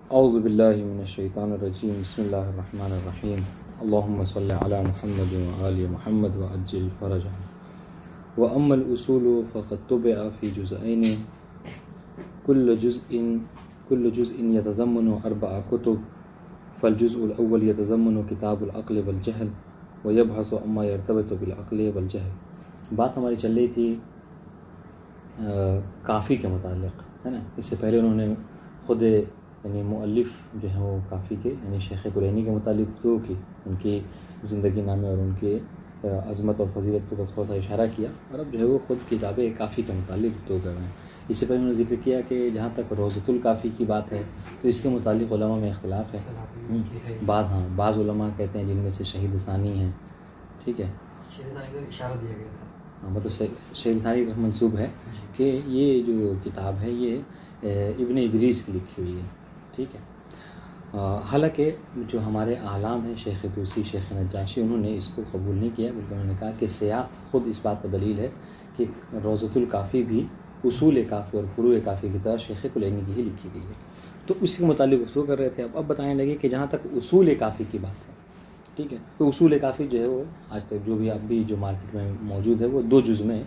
اعوذ باللہ من الشیطان الرجیم بسم اللہ الرحمن الرحیم اللہم صلی علی محمد وآل محمد وعجل فرجہ واما الاصول فقد طبع فی جزئین كل جزء يتضمن 4 كتب فالجزء الاول يتضمن کتاب العقل والجہل ويبحث عما يرتبط بالعقل والجہل۔ بات ہماری چل رہی تھی کافی کے متعلق، ہے نا۔ اس سے پہلے انہوں نے خود یعنی مؤلف جو ہیں وہ کافی کے یعنی شیخ کلینی کے متعلق گفتگو کی، ان کی زندگی نامے اور ان کے عظمت اور فضیلت کو تھوڑا سا اشارہ کیا، اور اب جو ہے وہ خود کتاب کافی کے متعلق گفتگو کر رہے ہیں۔ اس سے پہلے انہوں نے ذکر کیا کہ جہاں تک روضۃ الکافی کی بات ہے تو اس کے متعلق علماء میں اختلاف ہے۔ بعض علماء کہتے ہیں جن میں سے شہید ثانی ہیں، ٹھیک ہے، شہید ثانی کا اشارہ دیا گیا تھا، ہاں مطلب شہید ثانی کی طرف منسوب ہے کہ یہ جو کتاب ہے یہ ابن ادریس کی لکھی ہوئی ہے، ٹھیک ہے۔ حالانکہ جو ہمارے اعلام ہیں شیخ طوسی، شیخ نجاشی، انہوں نے اس کو قبول نہیں کیا، بلکہ انہوں نے کہا کہ سیاق خود اس بات پر دلیل ہے کہ روضۃ الکافی بھی اصول کافی اور فروع کافی کی طرح شیخ کلینی کی ہی لکھی گئی ہے۔ تو اسی کے متعلق گفتگو کر رہے تھے۔ اب بتانے لگے کہ جہاں تک اصول کافی کی بات ہے، ٹھیک ہے، تو اصول کافی جو ہے وہ آج تک جو بھی اب بھی جو مارکیٹ میں موجود ہے وہ 2 جز میں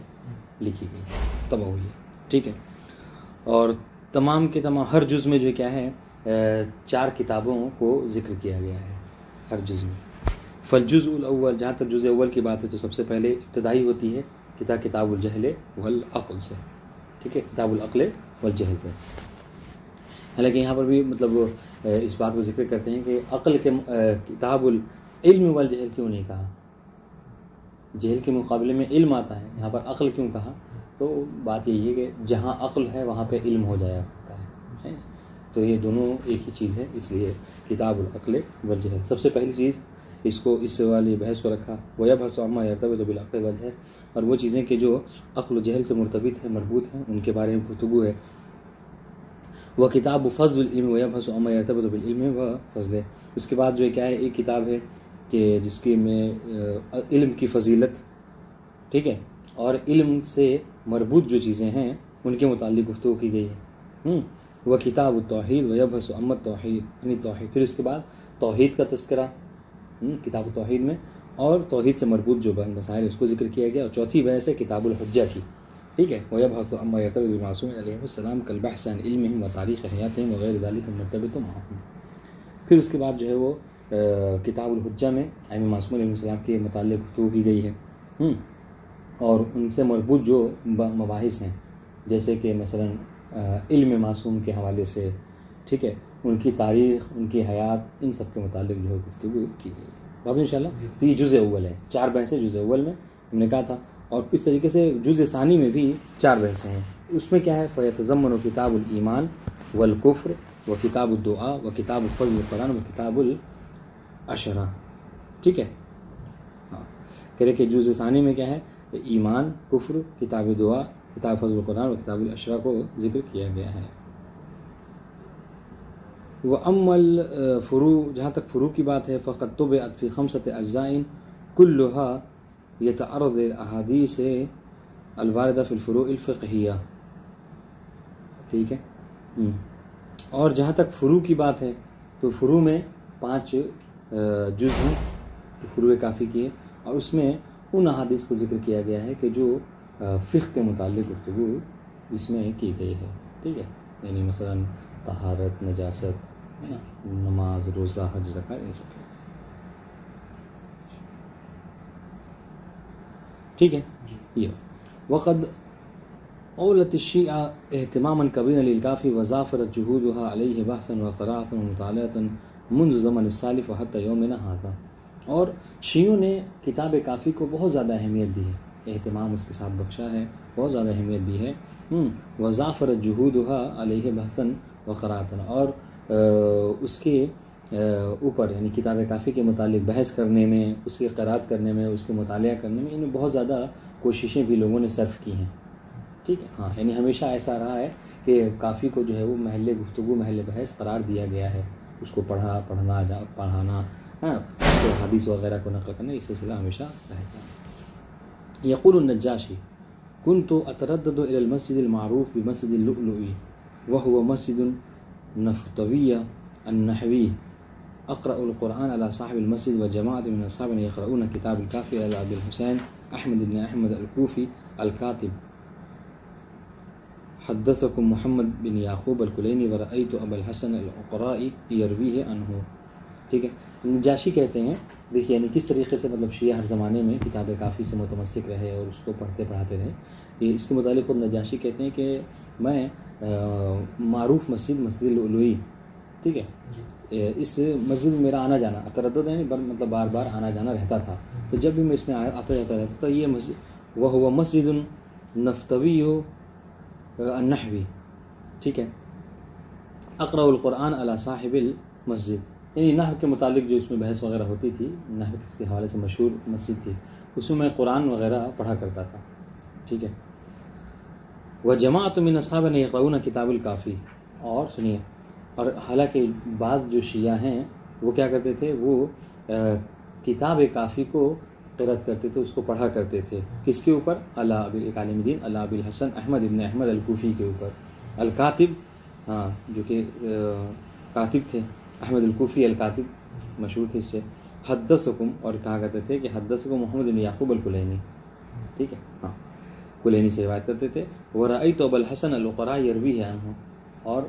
لکھی گئی ہے، طبع ہوئی ہے، ٹھیک ہے، اور تمام کے تمام ہر جز میں جو کیا ہے 4 کتابوں کو ذکر کیا گیا ہے ہر جز میں۔ فالجزء الاول، جہاں تک جزء اول کی بات ہے تو سب سے پہلے ابتدائی ہوتی ہے کتاب الجہل والعقل سے، ٹھیک ہے، کتاب العقل والجہل سے۔ حالانکہ یہاں پر بھی مطلب اس بات کو ذکر کرتے ہیں کہ عقل کے کتاب العلم والجہل کیوں نہیں کہا، جہل کے مقابلے میں علم آتا ہے، یہاں پر عقل کیوں کہا؟ تو بات یہی ہے کہ جہاں عقل ہے وہاں پہ علم ہو جایا کرتا ہے، تو یہ دونوں ایک ہی چیز ہے، اس لیے کتاب العقل والجہل۔ سب سے پہلی چیز اس کو اس والی بحث کو رکھا، وَيَبْحَثُ عَمَّا يَرْتَبِطُ بِالْعَقْلِ وَالْجَهْلِ، اور وہ چیزیں کہ جو عقل و جہل سے مرتبط ہیں، مربوط ہیں، ان کے بارے میں گفتگو ہے۔ وَكِتَابُ فَضْلِ الْعِلْمِ وَيَبْحَثُ عَمَّا يَرْتَبِطُ بِالْعِلْمِ وَفَضْلِهِ۔ اس کے بعد جو ہے کیا ہے، ایک کتاب ہے کہ جس کی میں علم کی فضیلت، ٹھیک ہے، اور علم سے مربوط جو چیزیں ہیں ان کے متعلق گفتگو کی گئی ہے۔ وہ کتاب التوحید ویبحث عن التوحید، یعنی توحید، پھر اس کے بعد توحید کا تذکرہ کتاب التوحید میں، اور توحید سے مربوط جو مسائل اس کو ذکر کیا گیا، اور چوتھی بحث ہے کتاب الحجہ کی، ٹھیک ہے، ویبحث عما یرتبط بالمعصومین علیہ السلام کالبحث عن علمہم وتاریخ حیاتہم وغیر ذلک المرتبط معہم۔ پھر اس کے بعد جو ہے وہ کتاب الحجہ میں ائمہ معصومین علیہ السلام کے متعلق گفتگو کی گئی ہے، اور ان سے مربوط جو مباحث ہیں، جیسے کہ مثلا علم معصوم کے حوالے سے، ٹھیک ہے، ان کی تاریخ، ان کی حیات، ان سب کے متعلق جو ہے گفتگو کی گئی ہے۔ بات انشاءاللہ تو یہ جزء اول ہے، 4 بحثیں جزء اول میں ہم نے کہا تھا، اور اس طریقے سے جزء ثانی میں بھی 4 بحثیں ہیں۔ اس میں کیا ہے، فیتضمن کتاب الایمان والکفر وکتاب الدعاء وکتاب فضل القرآن وکتاب العشرہ، ٹھیک ہے، ہاں، کہہ رہے کہ جزء ثانی میں کیا ہے، ایمان، کفر، کتاب دعا، کتاب فضل القرآن اور کتاب العشرہ کو ذکر کیا گیا ہے۔ وَأَمَّا الْفُرُوعُ، جہاں تک فروع کی بات ہے، فَقَدْ طُبِعَتْ فِي 5 أَجْزَاءٍ كُلُّهَا يَتَعَرَّضُ الْأَحَادِيث الْوَارِدَةُ فِي الْفُرُوعِ الْفِقْهِيَّةِ، ٹھیک ہے، اور جہاں تک فروع کی بات ہے تو فروع میں 5 جز ہیں فروع کافی کی ہے، اور اس میں ان احادیث کو ذکر کیا گیا ہے کہ جو فقہ کے متعلق گفتگو اس میں کی گئی ہے، ٹھیک ہے، یعنی مثلا طہارت، نجاست، نماز، روزہ، حج، زکات، ان سب کے، ٹھیک ہے۔ یہ وقد اولت الشیعہ اہتماما کبیرا للکافی وضافرت جہودها علیہ بحثا وقراءۃ ومطالعۃ منذ زمن السالف وحتی یومنا ھذا، اور شیعوں نے کتاب کافی کو بہت زیادہ اہمیت دی ہے، اہتمام اس کے ساتھ بخشا ہے، بہت زیادہ اہمیت دی ہے، وضافرت جہودها علیہ بحثا وقراءۃ، اور اس کے اوپر یعنی کتاب کافی کے متعلق بحث کرنے میں، اس کی قرات کرنے میں، اس کے مطالعہ کرنے میں، ان میں بہت زیادہ کوششیں بھی لوگوں نے صرف کی ہیں، ٹھیک ہے، ہاں، یعنی ہمیشہ ایسا رہا ہے کہ کافی کو جو ہے وہ محل گفتگو، محل بحث قرار دیا گیا ہے، اس کو پڑھانا، ہاں، حدیث وغیرہ کو نقل کرنا، یہ سلسلہ ہمیشہ رہتا ہے۔ یقول النجاشی كنت اتردد الى المسجد المعروف بمسجد اللؤلؤ وهو مسجد نفطوی النحوی اقرأ القرآن على صاحب المسجد وجماعة من أصحابنا يقرؤون كتاب الكافي على أبي الحسين أحمد بن أحمد الكوفي الكاتب حدثكم محمد بن یعقوب الکلینی ورأیت ابا الحسن العقرائی یرویہ عنہ. ٹھیک ہے. نجاشی کہتے ہیں دیکھیے یعنی کس طریقے سے مطلب شیعہ ہر زمانے میں کتاب کافی سے متمسک رہے اور اس کو پڑھتے پڑھاتے رہے. یہ اس کے متعلق خود نجاشی کہتے ہیں کہ میں معروف مسجد العلوی، ٹھیک ہے، اس مسجد میں میرا آنا جانا تردد ہے، مطلب بار بار آنا جانا رہتا تھا. تو جب بھی میں اس میں آتا جاتا رہتا تھا یہ مسجد وہ مسجد نفتوی النحوی، ٹھیک ہے، اقرأ القرآن علی صاحب المسجد، یعنی نحو کے متعلق جو اس میں بحث وغیرہ ہوتی تھی، نحو کے حوالے سے مشہور مسجد تھی، اس میں قرآن وغیرہ پڑھا کرتا تھا. ٹھیک ہے. وجماعۃ من اصحابنا یقرؤون کتاب الکافی، اور سنیے، اور حالانکہ بعض جو شیعہ ہیں وہ کیا کرتے تھے، وہ کتاب کافی کو قرأت کرتے تھے، اس کو پڑھا کرتے تھے. کس کے اوپر؟ ایک عالم دین ابی الحسن احمد ابن احمد الکوفی کے اوپر. الکاتب، ہاں، جو کہ کاتب تھے، احمد الکوفی الکاتب مشہور تھے اس سے. حدثکم، اور کہا کرتے تھے کہ حدثکم محمد بن یعقوب الکلینی، ٹھیک ہے، ہاں، کلینی سے روایت کرتے تھے. ورأیت ابا الحسن العقرائی یرویہ عنہ، اور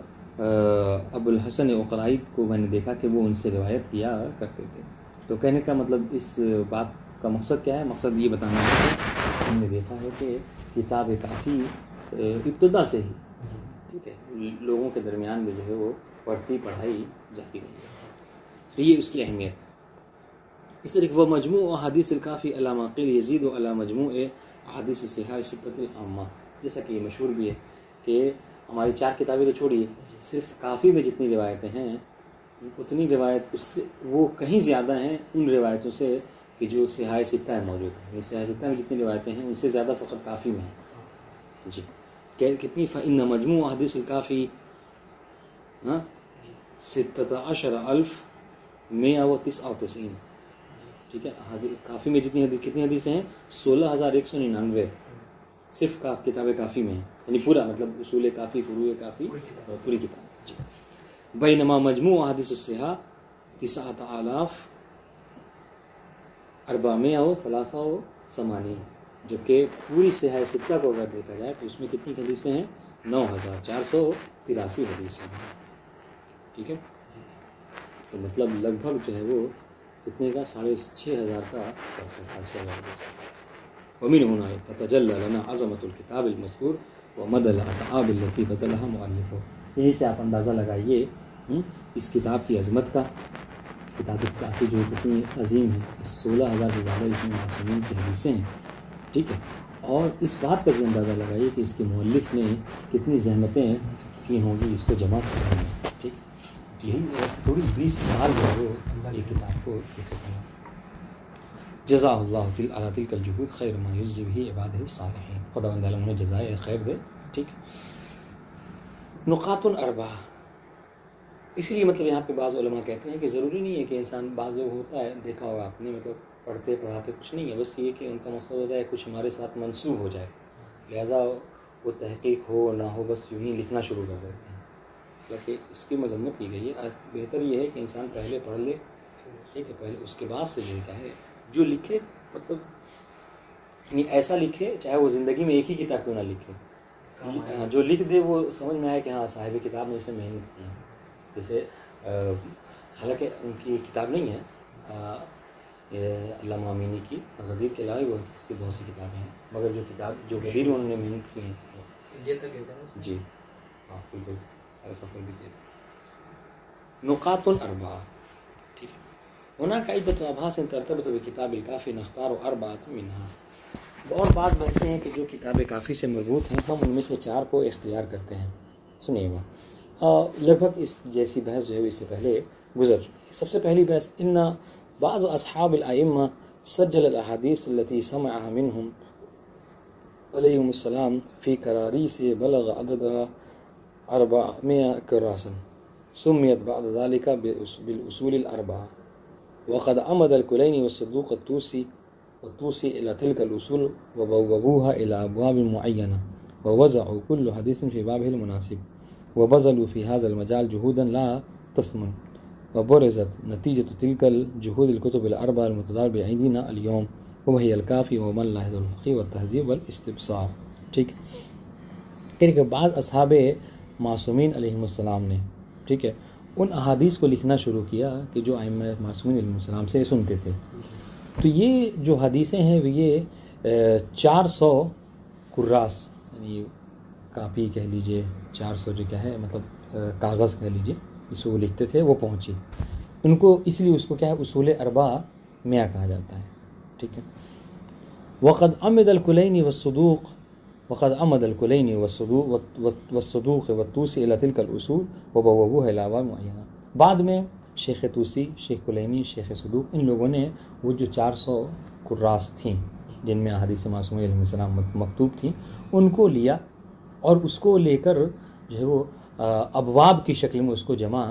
ابو الحسن عقرائی کو میں نے دیکھا کہ وہ ان سے روایت کیا کرتے تھے. تو کہنے کا مطلب اس بات کا مقصد کیا ہے؟ مقصد یہ بتانا ہے کہ ہم نے دیکھا ہے کہ کتاب کافی ابتدا سے ہی، ٹھیک ہے، لوگوں کے درمیان میں جو ہے وہ پڑھائی جاتی رہی ہے. تو یہ اس کی اہمیت. اس طرح وہ مجموع احادیث الکافی علی ما قیل یزید علی مجموع احادیث الصحاح ستۃ العامہ، جیسا کہ یہ مشہور بھی ہے کہ ہماری 4 کتابیں تو چھوڑیے، صرف کافی میں جتنی روایتیں ہیں اتنی روایت اس سے وہ کہیں زیادہ ہیں ان روایتوں سے کہ جو صحاح ستہ میں موجود ہیں. یہ صحاح ستہ میں جتنی روایتیں ہیں ان سے زیادہ فقط کافی میں ہیں. جی کتنی؟ فإن مجموع احادیث الکافی 16,199، ٹھیک ہے. کافی میں کتنی حدیثیں ہیں؟ 16,199 صرف کتاب کافی میں ہیں، یعنی پورا مطلب اصول کافی، فروع کافی، پوری کتاب. جی. بینما مجموع احادیث الصحاح 9,483، جبکہ پوری صحاح ستہ کو اگر دیکھا جائے تو اس میں کتنی حدیثیں ہیں؟ 9,483 حدیثیں ہیں. ٹھیک ہے. تو مطلب لگ بھگ جو ہے وہ کتنے کا؟ 6,500 کا فرق ہے. 6,500 حدیث. ومن هنا تتجلى لنا عظمت الکتاب المذکور ومدى الاعتعاب التي بذلها مؤلفه. یہی سے آپ اندازہ لگائیے اس کتاب کی عظمت کا. کتاب کافی جو کتنی عظیم ہے، 16,000 سے زیادہ اس میں معصومین کی حدیثیں ہیں. ٹھیک ہے. اور اس بات کا بھی اندازہ لگائیے کہ اس کے مؤلف نے کتنی زحمتیں کی ہوں گی اس کو جمع کرنے میں. ٹھیک. یہی تھوڑی 20 سال جو ہے یہ کتاب کو لکھے تھے. جزا اللہ علی تلک الجہود خیر ما یجزی بہ عبادہ الصالحین. خداوند عالم انہیں جزائے خیر دے. ٹھیک. نقاط اربعہ. اسی لیے مطلب یہاں پہ بعض علماء کہتے ہیں کہ ضروری نہیں ہے کہ انسان، بعض لوگ ہوتا ہے دیکھا ہوگا آپ نے، مطلب پڑھتے پڑھاتے کچھ نہیں ہے، بس یہ کہ ان کا مقصد ہوتا ہے کچھ ہمارے ساتھ منسوب ہو جائے، لہذا وہ تحقیق ہو نہ ہو بس یوں ہی لکھنا شروع کر دیتے ہیں. کہ اس کی مذمت کی گئی ہے. بہتر یہ ہے کہ انسان پہلے پڑھ لے، ٹھیک ہے، پہلے اس کے بعد سے جو ہے جو لکھے مطلب ایسا لکھے چاہے وہ زندگی میں ایک ہی کتاب کیوں نہ لکھے، جو لکھ دے وہ سمجھ میں آئے کہ ہاں صاحب کتاب نے اسے محنت کی ہے. جیسے حالانکہ ان کی کتاب نہیں ہے علامہ امینی کی، غدیر کے علاوہ بہت سی کتابیں ہیں، مگر جو کتاب جو غدیر انہوں نے محنت کی ہیں. جی ہاں بالکل، سارا سفر بھی کیا. نقاط اربعہ. ٹھیک ہے. هناك عدة أبحاث ترتبط بكتاب الكافي نختار 4 منها. اور بعض بحثیں ہیں کہ جو کتاب کافی سے مربوط ہیں ہم ان میں سے 4 کو اختیار کرتے ہیں. سنیے گا. لگ بھگ اس جیسی بحث جو ہے اس سے پہلے گزر چکی ہے. سب سے پہلی بحث، ان بعض اصحاب الائمہ سجل الاحادیث التي سمعها منهم علیہم السلام فی کراریس بلغ عددها 400 کراسا سمیت بعد ذلك بالاصول الاربعہ. وقد عمد الکلینی والصدوق الطوسی إلى تلك الأصول وبوبوها إلى أبواب معينة ووزعوا كل حديث في بابه المناسب وبذلوا في هذا المجال جهودا لا تثمن وبرزت نتیجة تلك الجهود الكتب الأربعة المتداولة بأيدينا اليوم وهي الكافي ومن لاحظ الفقه والتهذيب والاستبصار. ٹھیک ہے کہ بعض اصحاب معصومین علیہم السلام نے ٹھیک ہے ان احادیث کو لکھنا شروع کیا کہ جو ائمہ معصومین علیہم السلام سے سنتے تھے. تو یہ جو حدیثیں ہیں یہ 400 کراس یعنی کاپی کہہ لیجئے 400 جو کیا ہے مطلب کاغذ کہہ لیجئے جس وہ لکھتے تھے وہ پہنچی ان کو، اس لیے اس کو کیا ہے اصول اربع میاں کہا جاتا ہے. ٹھیک ہے. وقد عمد الکلینی والصدوق وقد عمد الکلینی والصدوق والطوسی الی تلک الاصول وبوبوها الی اعوام معینہ. بعد میں شیخ طوسی، شیخ کلینی، شیخ صدوق ان لوگوں نے وہ جو 400 کراس تھیں جن میں احادیث معصومین علیہ السلام مکتوب تھیں ان کو لیا اور اس کو لے کر جو ہے وہ ابواب کی شکل میں اس کو جمع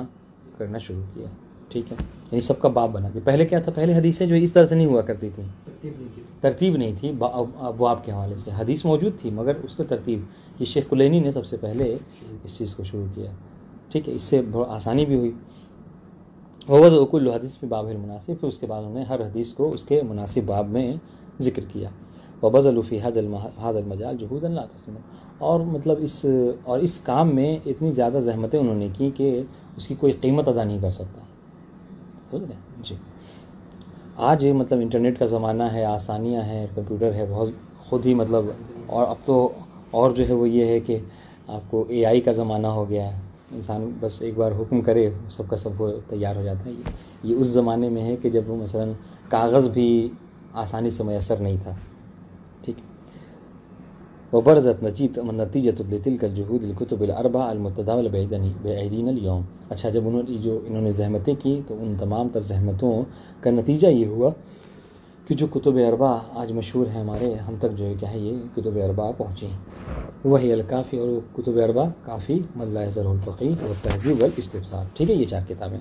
کرنا شروع کیا. ٹھیک ہے. یعنی سب کا باب بنا دیا. پہلے کیا تھا، پہلے حدیثیں جو اس طرح سے نہیں ہوا کرتی تھیں، ترتیب نہیں تھی ابواب کے حوالے سے. حدیث موجود تھی مگر اس کو ترتیب، یہ شیخ کلینی نے سب سے پہلے اس چیز کو شروع کیا. ٹھیک ہے. اس سے بہت آسانی بھی ہوئی. ووضع کل حدیث میں باب المناسب، پھر اس کے بعد انہوں نے ہر حدیث کو اس کے مناسب باب میں ذکر کیا. وبذلوا فی هذا المجال جهودا لا تسمع، اور مطلب اس کام میں اتنی زیادہ زحمتیں انہوں نے کی کہ اس کی کوئی قیمت ادا نہیں کر سکتا. سمجھ رہے ہیں جی. آج مطلب انٹرنیٹ کا زمانہ ہے، آسانیاں ہیں، کمپیوٹر ہے بہت خود ہی مطلب، اور اب تو اور جو ہے وہ یہ ہے کہ آپ کو اے آئی کا زمانہ ہو گیا ہے. انسان بس ایک بار حکم کرے سب کا سب وہ تیار ہو جاتا ہے. یہ اس زمانے میں ہے کہ جب وہ مثلا کاغذ بھی آسانی سے میسر نہیں تھا. ٹھیک. وبرزت نتیجۃ لتلک الجهود الکتب الاربعہ المتداولہ بأیدینا اليوم. اچھا، جب انہوں نے زحمتیں کی تو ان تمام تر زحمتوں کا نتیجہ یہ ہوا کہ جو کتب اربعہ آج مشہور ہیں ہمارے، ہم تک جو ہے کیا ہے یہ کتب اربعہ پہنچی ہیں. وہی الکافی، اور کتب اربعہ کافی، من لا یزر الفقیہ والتہذیب والاستبصار. ٹھیک ہے. یہ 4 کتابیں.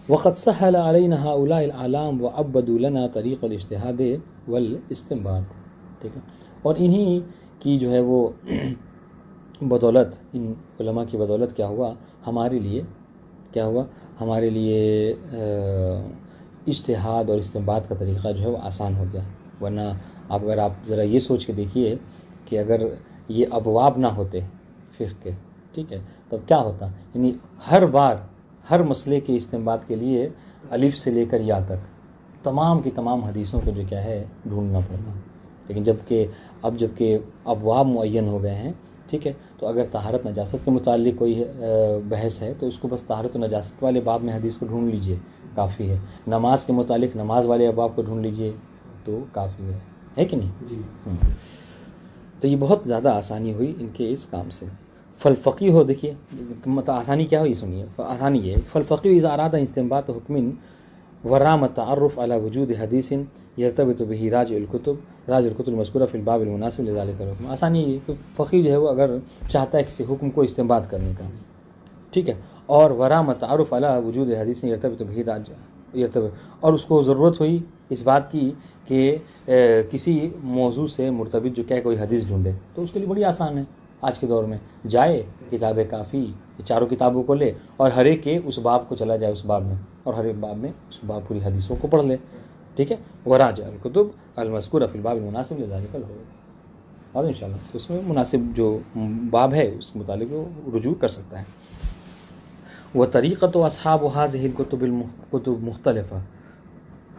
وقد سهل علينا هؤلاء الاعلام وعبدوا لنا طریق الاجتہاد والاستنباط. ٹھیک ہے. اور انہی کی جو ہے وہ بدولت، ان علماء کی بدولت کیا ہوا ہمارے لیے اجتہاد اور استنباط کا طریقہ جو ہے وہ آسان ہو گیا. ورنہ اگر آپ ذرا یہ سوچ کے دیکھیے کہ اگر یہ ابواب نہ ہوتے فقہ کے، ٹھیک ہے، تب کیا ہوتا. یعنی ہر بار ہر مسئلے کے استنباط کے لیے الف سے لے کر یا تک تمام کی تمام حدیثوں کو جو کیا ہے ڈھونڈنا پڑتا. لیکن جب کہ ابواب معین ہو گئے ہیں، ٹھیک ہے، تو اگر طہارت نجاست کے متعلق کوئی بحث ہے تو اس کو بس طہارت و نجاست والے باب میں حدیث کو ڈھونڈ لیجئے، کافی ہے. نماز کے متعلق نماز والے ابواب کو ڈھونڈ لیجئے تو کافی ہے کہ نہیں جی. تو یہ بہت زیادہ آسانی ہوئی ان کے اس کام سے. فالفقیہ ہو، دیکھیے آسانی کیا ہوئی، سنیے. آسانی یہ ہے، فالفقیہ اذا اراد استنباط حکم ورام التعرف على وجود حدیث یرتبط به راجع الکتب المذکورہ فی الباب المناسب لذلك الحکم. آسانی یہ کہ فقیہ جو ہے وہ اگر چاہتا ہے کسی حکم کو استنباط کرنے کا، ٹھیک ہے، اور ورام التعرف على وجود حدیث یرتبط به راجع، اور اس کو ضرورت ہوئی اس بات کی کہ کسی موضوع سے مرتبط جو کہ کوئی حدیث ڈھونڈے، تو اس کے لیے بڑی آسان ہے. آج کے دور میں جائے کتاب کافی، 4 کتابوں کو لے اور ہر ایک کے اس باب کو چلا جائے اس باب میں، اور ہر ایک باب میں اس باب پوری حدیثوں کو پڑھ لے. ٹھیک ہے. وراجع الکتب المذکورہ فی الباب المناسب لذلك الحکم، اور انشاءاللہ اس میں مناسب جو باب ہے اس کے متعلق وہ رجوع کر سکتا ہے. وطریقۃ اصحاب هذه الکتب مختلفہ.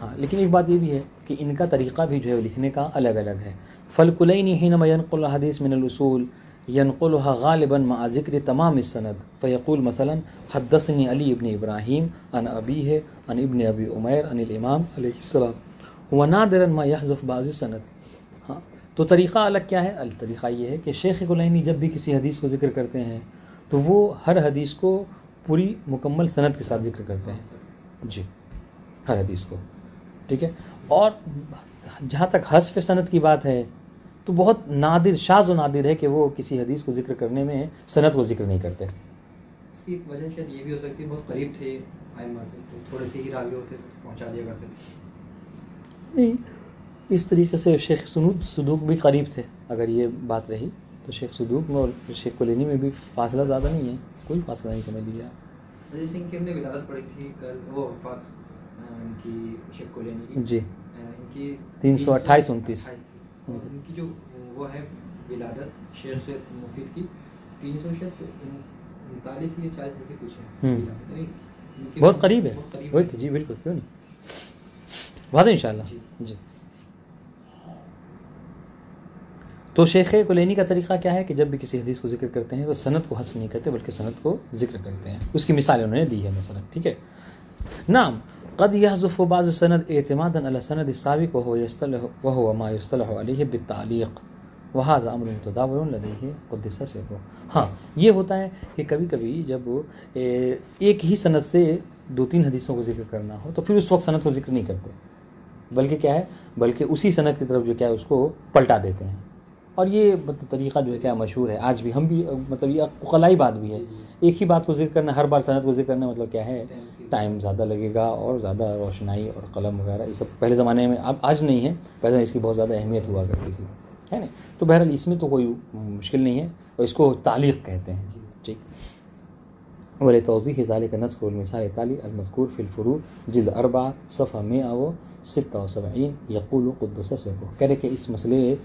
ہاں، لیکن ایک بات یہ بھی ہے کہ ان کا طریقہ بھی جو ہے لکھنے کا الگ الگ ہے. فالکلینی حینما ينقل الحدیث من الاصول ينقلها غالبا مع ذکر تمام السند، فيقول مثلا حدثني علی ابن ابراہیم عن ابیہ عن ابن ابی عمیر عن الامام علیہ السلام، ونادرا ما يحذف بعض السند. ہاں، تو طریقہ الگ کیا ہے؟ الطریقہ یہ ہے کہ شیخ کلینی جب بھی کسی حدیث کو ذکر کرتے ہیں تو وہ ہر حدیث کو پوری مکمل سند کے ساتھ ذکر کرتے ہیں جی، ہر حدیث کو. ٹھیک ہے. اور جہاں تک حذف سند کی بات ہے تو بہت نادر، شاذ و نادر ہے کہ وہ کسی حدیث کو ذکر کرنے میں سند کو ذکر نہیں کرتے. اس کی وجہ شاید یہ بھی ہو سکتی ہے بہت قریب تھے ائمہ سے، تو تھوڑے سے ہی راوی ہوتے پہنچا دیا کرتے. نہیں، اس طریقے سے شیخ صدوق بھی قریب تھے. اگر یہ بات رہی تو شیخ صدوق میں اور شیخ کلینی میں بھی فاصلہ زیادہ نہیں ہے، کوئی فاصلہ نہیں سمجھ لیجیے آپ. جیسے ان کی ہم نے ولادت پڑھی تھی کل، وہ وفات ان کی شیخ کلینی کی، جی ان کی 328-29 ان کی جو وہ ہے ولادت شیخ مفید کی 339 یا 40 سے کچھ ہے، بہت قریب ہے، وہی تو جی بالکل، کیوں نہیں، واضح انشاءاللہ جی۔ تو شیخ کلینی کا طریقہ کیا ہے کہ جب بھی کسی حدیث کو ذکر کرتے ہیں تو سند کو حذف نہیں کرتے بلکہ سند کو ذکر کرتے ہیں، اس کی مثال انہوں نے دی ہے مثلا، ٹھیک ہے۔ نعم قد يحذف بعض السند اعتمادا على السند السابق وهو ما يصطلح عليه بالتعلیق وهذا امر متداول لديه قدس سره۔ ہاں یہ ہوتا ہے کہ کبھی کبھی جب ایک ہی سند سے 2-3 حدیثوں کو ذکر کرنا ہو تو پھر اس وقت سند کو ذکر نہیں کرتے، بلکہ کیا ہے، بلکہ اسی سند کی طرف جو کیا ہے اس کو پلٹا دیتے ہیں، اور یہ طریقہ جو ہے کیا مشہور ہے آج بھی، ہم بھی مطلب یہ عقلائی بات بھی ہے، ایک ہی بات کو ذکر کرنا، ہر بار سند کو ذکر کرنا مطلب کیا ہے، ٹائم زیادہ لگے گا اور زیادہ روشنائی اور قلم وغیرہ یہ سب پہلے زمانے میں، اب آج نہیں ہے، پہلے اس کی بہت زیادہ اہمیت ہوا کرتی تھی، ہے نا۔ تو بہرحال اس میں تو کوئی مشکل نہیں ہے، اور اس کو تعلیق کہتے ہیں، ٹھیک۔ ولتوضیح ذلك نذكر المثال التالي المذكور في الفروع جلد 4 صفحہ 176 يقول قدس سره۔ کہہ رہے کہ اس مسئلے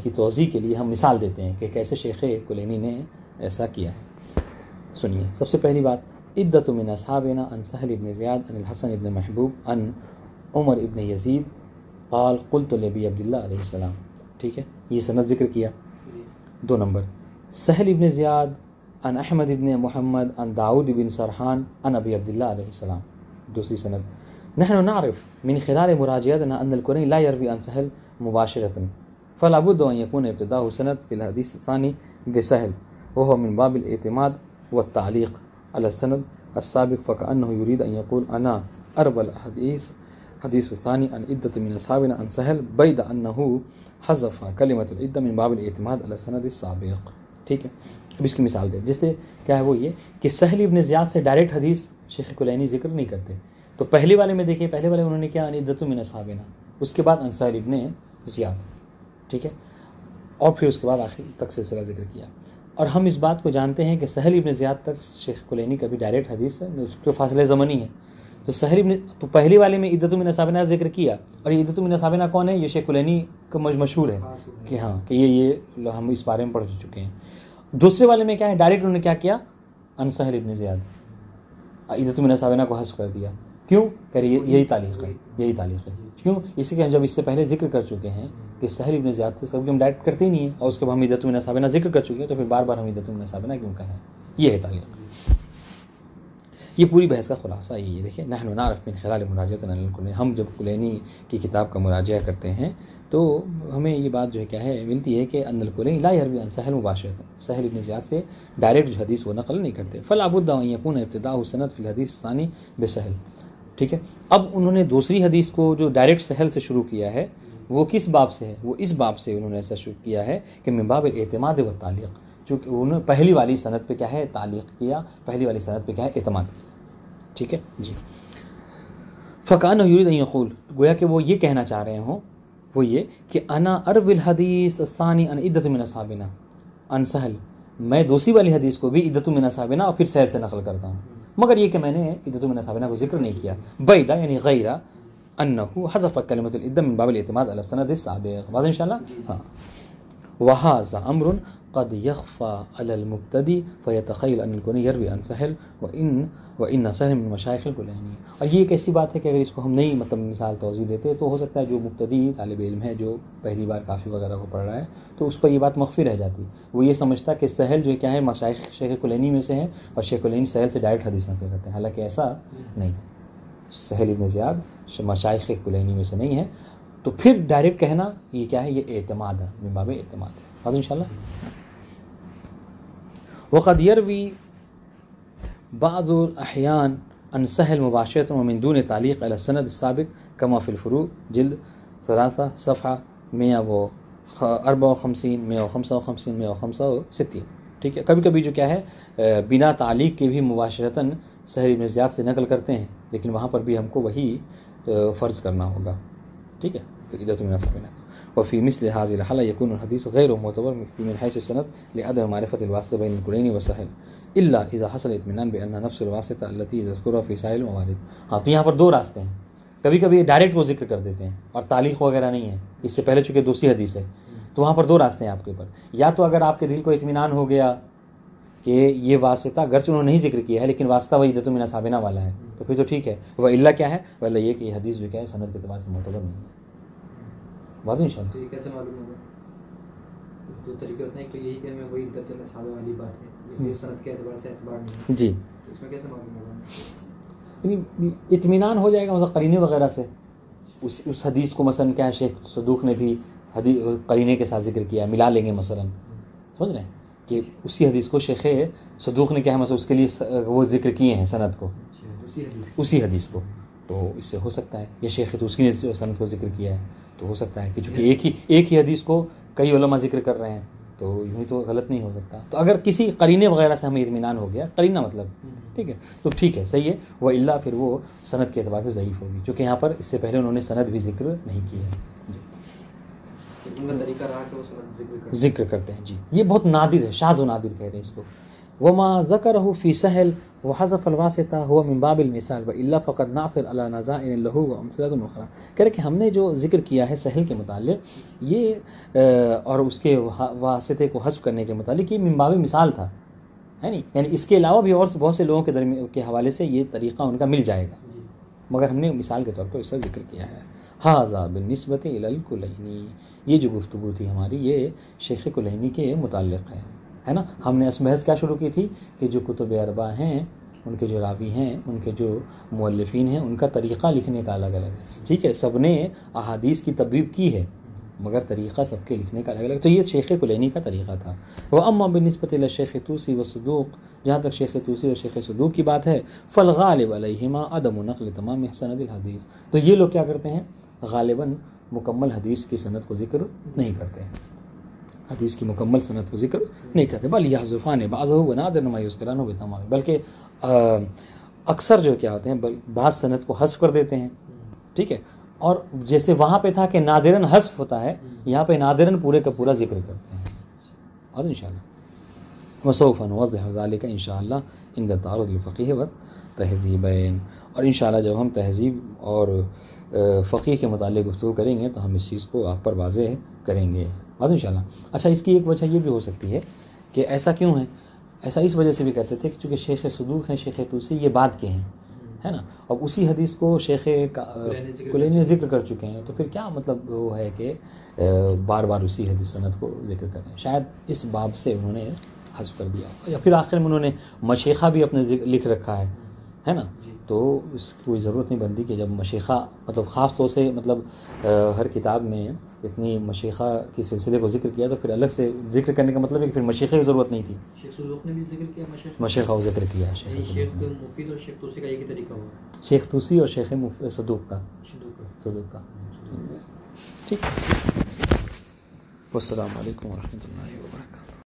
کی توضیح کے لیے ہم مثال دیتے ہیں کہ کیسے شیخ کلینی نے ایسا کیا ہے۔ سنیے، سب سے پہلی بات، عدۃ من اصحابنا عن سہل بن زیاد عن الحسن بن محبوب عن عمر بن یزید قال قلت لابی عبداللہ علیہ السلام، ٹھیک ہے، یہ سند ذکر کیا۔ 2 نمبر، سہل بن زیاد عن احمد بن محمد عن داود بن سرحان عن ابی عبداللہ علیہ السلام، دوسری سند۔ نحن نعرف من خلال مراجعتنا ان الكليني لا يروي عن سهل مباشرة، فلا بد ان يكون ابتداء سند في الحديث الثاني بسهل، وهو من باب الاعتماد والتعليق على السند السابق، فكأنه يريد ان يقول انا اروى الحديث الثاني عن عدة من اصحابنا عن سهل بيد انه حذف كلمة العدة من باب الاعتماد على السند السابق، ٹھیک ہے۔ اب اس کی مثال دیں، جس سے کیا ہے وہ یہ کہ سہل ابن زیاد سے ڈائریکٹ حدیث شیخ کلینی ذکر نہیں کرتے، تو پہلے والے میں دیکھیے، پہلے والے انہوں نے کیا، عدۃ من اصحابنا، اس کے بعد عن سہل ابن زیاد، ٹھیک ہے، اور پھر اس کے بعد آخر تک سلسلہ ذکر کیا۔ اور ہم اس بات کو جانتے ہیں کہ سہل ابن زیاد تک شیخ کلینی کا بھی ڈائریکٹ حدیث ہے، اس کے فاصلے زمنی ہے، تو سہل ابن، تو پہلی والے میں عدۃ من اصحابنا ذکر کیا، اور یہ عدۃ من اصحابنا کون ہے، یہ شیخ کلینی کا مشہور ہے کہ ہاں کہ یہ ہم اس بارے میں پڑھ چکے ہیں۔ دوسرے والے میں کیا ہے، ڈائریکٹ انہوں نے کیا کیا، عن سہل ابن زیاد، عدۃ من اصحابنا کو حذف کر دیا، کیوں کہ یہی تعلیق ہے، یہی تعلیق ہے، کیوں، اسی کہ ہم جب اس سے پہلے ذکر کر چکے ہیں کہ سہل ابن زیاد سے سب ہم ڈائریکٹ کرتے ہی نہیں ہیں، اور اس کے بعد ہم عدۃ من اصحابنا ذکر کر چکے ہیں، تو پھر بار بار ہم عدۃ من اصحابنا کیوں کہیں، یہ ہے تعلیق۔ یہ پوری بحث کا خلاصہ یہی ہے، دیکھیں، نحن نعرف من خلال مراجعتنا للکلینی، ہم جب کلینی کی کتاب کا مراجعہ کرتے ہیں تو ہمیں یہ بات جو ہے کیا ہے ملتی ہے کہ ان الکلینی لا یروی عن سہل مباشرۃ، سہل ابن زیاد سے ڈائریکٹ جو حدیث وہ نقل نہیں کرتے، فلا بد ان یکون ابتداء سند فی الحدیث الثانی بسہل، ٹھیک ہے۔ اب انہوں نے دوسری حدیث کو جو ڈائریکٹ سہل سے شروع کیا ہے وہ کس باب سے ہے، وہ اس باب سے انہوں نے ایسا شروع کیا ہے کہ من باب الاعتماد والتعلیق، چونکہ انہوں نے پہلی والی سند پہ کیا ہے تعلیق کیا، پہلی والی سند پہ کیا ہے اعتماد کیا، ٹھیک ہے جی۔ فکان یرید ان یقول، گویا کہ وہ یہ کہنا چاہ رہے ہوں، وہ یہ کہ انا اروی الحدیث الثانی عن عدۃ من اصحابنا عن سہل، میں دوسری والی حدیث کو بھی عدۃ من اصحابنا اور پھر سہل سے نقل کرتا ہوں، مگر یہ کہ میں نے عدۃ من اصحابنا کو ذکر نہیں کیا، بیدا یعنی غیر انہ حذف کلمۃ العدۃ من باب الاعتماد علی السند السابق، واضح انشاءاللہ، ہاں۔ وهذا امر قد يخفى على المبتدئ فيتخيل ان الكلینی يروي عن سهل وان سهل من مشايخ الكلینی، اور یہ ایک ایسی بات ہے کہ اگر اس کو ہم نہیں مطلب مثال توضیح دیتے تو ہو سکتا ہے جو مبتدی طالب علم ہے جو پہلی بار کافی وغیرہ کو پڑھ رہا ہے تو اس پر یہ بات مخفی رہ جاتی، وہ یہ سمجھتا کہ سہل جو کیا ہے مشائخ شیخ کلینی میں سے ہے اور شیخ کلینی سہل سے ڈائریکٹ حدیث نقل کرتے ہیں، حالانکہ ایسا نہیں ہے، سہل ابن زیاد مشائخ کلینی میں سے نہیں ہے، تو پھر ڈائریکٹ کہنا یہ کیا ہے، یہ اعتماد ہے، من باب اعتماد ہے، واضح انشاءاللہ۔ وقد يروي بعض الاحيان عن سهل مباشرة ومن دون تعلیق على السند السابق كما في الفروع جلد 3 صفحہ 154 155 165، ٹھیک ہے۔ کبھی کبھی جو کیا ہے بنا تعلیق کے بھی مباشرتاً سہل ابن زیاد سے نقل کرتے ہیں، لیکن وہاں پر بھی ہم کو وہی فرض کرنا ہوگا، ٹھیک ہے۔ إذا اطمئن صاحبنا. وفي مثل هذه الحالة يكون الحديث غير معتبر من حيث السند لعدم معرفة الواسطة بين الكلين وسهل إلا إذا حصل اطمینان بأن نفس الواسطة التي تذكرها في سائر الموارد. ہاں تو یہاں پر دو راستے ہیں. کبھی کبھی ڈائریکٹ وہ ذکر کر دیتے ہیں اور تعلیق وغیرہ نہیں ہے, اس سے پہلے چونکہ دوسری حدیث ہے, تو وہاں پر دو راستے ہیں آپ کے اوپر. یا تو اگر آپ کے دل کو اطمینان ہو گیا کہ یہ واسطہ اگرچہ انہوں نے نہیں ذکر کیا ہے لیکن واسطہ وہی عدۃ من اصحابنا والا ہے, تو پھر تو ٹھیک ہے. وہ اللہ کیا ہے؟ وہ اللہ یہ کہ یہ حدیث جو کیا ہے سند کے اعتبار سے معتبر نہیں ہے. واضح انشاءاللہ. تو یہ کیسے معلوم ہوگا؟ دو طریقے ہوتے ہیں کہ یہی کہ میں وہی عدۃ من اصحابہ والی بات ہے, یہ سند کے اعتبار سے اعتبار نہیں ہے. جی اس میں کیسے معلوم ہوگا؟ اطمینان ہو جائے گا مثلا قرینے وغیرہ سے. اس حدیث کو مثلا کیا ہے شیخ صدوق نے بھی قرینے کے ساتھ ذکر کیا, ملا لیں گے مثلا, سمجھ رہے ہیں کہ اسی حدیث کو شیخ صدوق نے کیا ہے مثلا اس کے لیے وہ ذکر کیے ہیں سند کو, اسی حدیث کو, تو اس سے ہو سکتا ہے. یا شیخ طوسی نے سند کو ذکر کیا ہے تو ہو سکتا ہے کہ چونکہ ایک ہی حدیث کو کئی علماء ذکر کر رہے ہیں تو یوں ہی تو غلط نہیں ہو سکتا. تو اگر کسی قرینے وغیرہ سے ہمیں اطمینان ہو گیا, قرینہ مطلب ٹھیک ہے, تو ٹھیک ہے, صحیح ہے. وہ اللہ پھر وہ سند کے اعتبار سے ضعیف ہوگی, چونکہ یہاں پر اس سے پہلے انہوں نے سند بھی ذکر نہیں کی ہے. ذکر کرتے ہیں. جی یہ بہت نادر ہے, شاذ و نادر کہہ رہے ہیں اس کو. وما ذکرہ فی سہل وحذف الواسطہ هو من باب المثال والا فقد ناثر علی نظائر له وامثلۃ اخرى. کہہ رہے کہ ہم نے جو ذکر کیا ہے سہل کے متعلق, یہ اور اس کے واسطے کو حذف کرنے کے متعلق یہ من باب مثال تھا, ہے نہیں, یعنی اس کے علاوہ بھی اور بہت سے لوگوں کے درمیان کے حوالے سے یہ طریقہ ان کا مل جائے گا, مگر ہم نے مثال کے طور پر اس کا ذکر کیا ہے. ھذا بالنسبۃ الی الکلینی, یہ جو گفتگو تھی ہماری یہ شیخ کلینی کے متعلق ہے نا. ہم نے اس بحث کیا شروع کی تھی کہ جو کتب اربعہ ہیں ان کے جو راوی ہیں, ان کے جو مؤلفین ہیں, ان کا طریقہ لکھنے کا الگ الگ ہے. ٹھیک ہے, سب نے احادیث کی تبویب کی ہے مگر طریقہ سب کے لکھنے کا الگ الگ. تو یہ شیخ کلینی کا طریقہ تھا. وہ اما بالنسبۃ الی شیخ طوسی و صدوق, جہاں تک شیخ طوسی اور شیخ صدوق کی بات ہے, فالغالب علیہما عدم نقل تمام سند الحدیث. تو یہ لوگ کیا کرتے ہیں, غالباً مکمل حدیث کی سند کو ذکر نہیں کرتے ہیں, حدیث کی مکمل سند کو ذکر نہیں کرتے. بل یحذفان بعضہ ونادر ما یذکرانہ بتمام, بلکہ اکثر جو کیا ہوتے ہیں بعض سند کو حذف کر دیتے ہیں. ٹھیک ہے, اور جیسے وہاں پہ تھا کہ نادراً حذف ہوتا ہے, یہاں پہ نادراً پورے کا پورا ذکر کرتے ہیں. اور انشاءاللہ وسوف نوضح ذلك انشاءاللہ عند تعارض الفقیہ والتہذیبین. اور انشاءاللہ جب ہم تہذیب اور فقیہ کے متعلق گفتگو کریں گے تو ہم اس چیز کو آپ پر واضح کریں گے. واضح انشاءاللہ. اچھا, اس کی ایک وجہ یہ بھی ہو سکتی ہے کہ ایسا کیوں ہے, ایسا اس وجہ سے بھی کہتے تھے کہ چونکہ شیخ صدوق ہیں, شیخ طوسی یہ بعد کے ہیں, ہے نا, اب اسی حدیث کو شیخ کلینی ذکر کر چکے ہیں, تو پھر کیا مطلب وہ ہے کہ بار بار اسی حدیث سند کو ذکر کریں. شاید اس باب سے انہوں نے حذف کر دیا, یا پھر آخر میں انہوں نے مشیخہ بھی اپنے لکھ رکھا ہے نا, تو اس کی کوئی ضرورت نہیں بنتی کہ جب مشیخہ مطلب خاص طور سے مطلب ہر کتاب میں اتنی مشیخہ کے سلسلے کو ذکر کیا, تو پھر الگ سے ذکر کرنے کا مطلب ہے کہ پھر مشیخہ کی ضرورت نہیں تھی. شیخ صدوق نے بھی ذکر کیا مشیخہ کو ذکر کیا. شیخ مفید اور شیخ طوسی کا ایک ہی طریقہ ہوا, شیخ طوسی اور شیخ صدوق کا. ٹھیک. والسلام علیکم ورحمۃ اللہ وبرکاتہ.